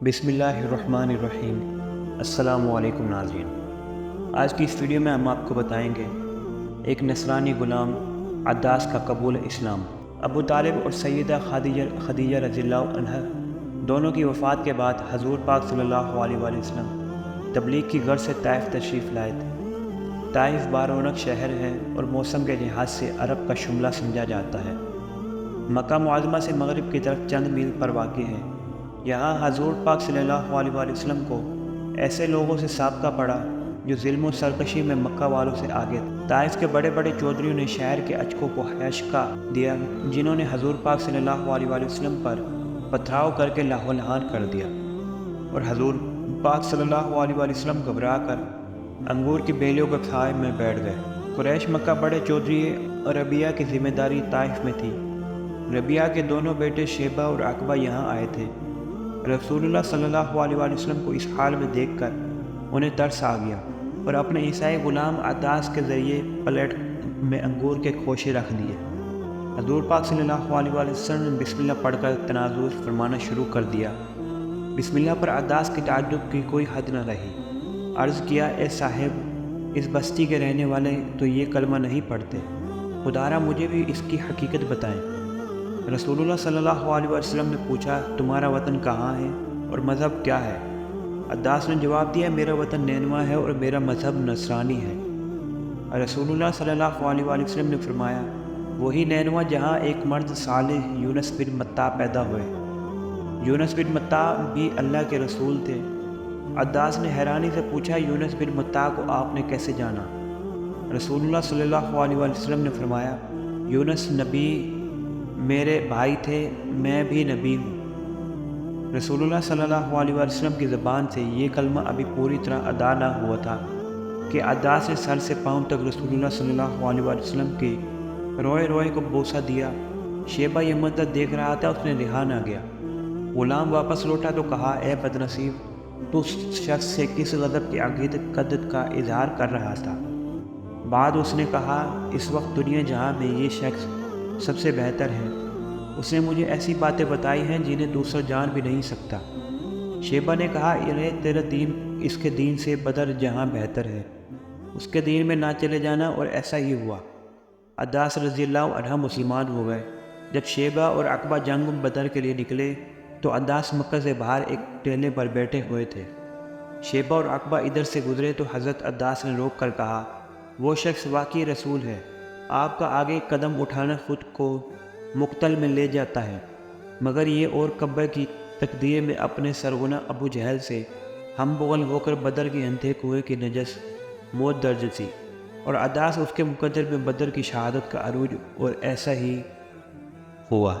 بسم اللہ الرحمن الرحیم۔ السلام علیکم ناظرین، آج کی اس ویڈیو میں ہم آپ کو بتائیں گے ایک نصرانی غلام عداس کا قبول اسلام۔ ابو طالب اور سیدہ خدیجہ رضی اللہ عنہ دونوں کی وفات کے بعد حضور پاک صلی اللہ علیہ وآلہ وسلم تبلیغ کی غرض سے طائف تشریف لائے تھے۔ طائف بارونق شہر ہے اور موسم کے لحاظ سے عرب کا شملہ سمجھا جاتا ہے۔ مکہ معظمہ سے مغرب کی طرف چند میل پر واقع ہے۔ یہاں حضور پاک صلی اللہ علیہ وآلہ وسلم کو ایسے لوگوں سے سابقہ پڑا جو ظلم و سرکشی میں مکہ والوں سے آگے تھے۔ طائف کے بڑے بڑے چودھریوں نے شہر کے اچکوں کو ہیشکا دیا، جنہوں نے حضور پاک صلی اللہ علیہ وآلہ وسلم پر پتھراؤ کر کے لاہو لہان کر دیا، اور حضور پاک صلی اللہ علیہ وآلہ وسلم گھبرا کر انگور کی بیلیوں کے سائے میں بیٹھ گئے۔ قریش مکہ بڑے چودھری ربیعہ کی ذمہ داری طائف میں تھی۔ ربیعہ کے دونوں بیٹے شیبہ اور عقبہ یہاں آئے تھے۔ رسول اللہ صلی اللہ علیہ وآلہ وسلم کو اس حال میں دیکھ کر انہیں ترس آ گیا، اور اپنے عیسائی غلام عداس کے ذریعے پلیٹ میں انگور کے خوشے رکھ دیے۔ حضور پاک صلی اللہ علیہ وآلہ وسلم نے بسم اللہ پڑھ کر تنازل فرمانا شروع کر دیا۔ بسم اللہ پر عداس کی تعجب کی کوئی حد نہ رہی۔ عرض کیا، اے صاحب، اس بستی کے رہنے والے تو یہ کلمہ نہیں پڑھتے، خدارا مجھے بھی اس کی حقیقت بتائیں۔ رسول اللہ صلی اللہ علیہ وسلم نے پوچھا، تمہارا وطن کہاں ہے اور مذہب کیا ہے؟ عداس نے جواب دیا، میرا وطن نینوا ہے اور میرا مذہب نصرانی ہے۔ رسول اللہ صلی اللہ علیہ وسلم نے فرمایا، وہی نینوا جہاں ایک مرد صالح یونس بن متیٰ پیدا ہوئے۔ یونس بن متیٰ بھی اللہ کے رسول تھے۔ عداس نے حیرانی سے پوچھا، یونس بن متیٰ کو آپ نے کیسے جانا؟ رسول اللہ صلی اللہ علیہ وسلم نے فرمایا، یونس نبی میرے بھائی تھے، میں بھی نبی ہوں۔ رسول اللہ صلی اللہ علیہ وسلم کی زبان سے یہ کلمہ ابھی پوری طرح ادا نہ ہوا تھا کہ عداس نے سر سے پاؤں تک رسول اللہ صلی اللہ علیہ وسلم کے روئے روئے کو بوسہ دیا۔ شیبہ یہ منظر دیکھ رہا تھا، اس نے رہا نہ گیا۔ غلام واپس لوٹا تو کہا، اے بدنصیب، تو اس شخص سے کس غضب کی عقیدت کا اظہار کر رہا تھا؟ بعد اس نے کہا، اس وقت دنیا جہاں میں یہ شخص سب سے بہتر ہے، اس نے مجھے ایسی باتیں بتائی ہیں جنہیں دوسرا جان بھی نہیں سکتا۔ شیبہ نے کہا، تیرا دین اس کے دین سے بدر جہاں بہتر ہے، اس کے دین میں نہ چلے جانا، اور ایسا ہی ہوا۔ عداس رضی اللہ عنہ مسلمان ہو گئے۔ جب شیبہ اور عقبہ جنگ بدر کے لیے نکلے تو عداس مکہ سے باہر ایک ٹیلے پر بیٹھے ہوئے تھے۔ شیبہ اور عقبہ ادھر سے گزرے تو حضرت عداس نے روک کر کہا، وہ شخص واقعی رسول ہے، آپ کا آگے قدم اٹھانا خود کو مقتل میں لے جاتا ہے، مگر یہ اور کعبہ کی تقدیر میں اپنے سرغنہ ابو جہل سے ہم بغل ہو کر بدر کے اندھے کنویں کی نجس موت درج تھی، اور عداس اس کے مقدر میں بدر کی شہادت کا عروج، اور ایسا ہی ہوا۔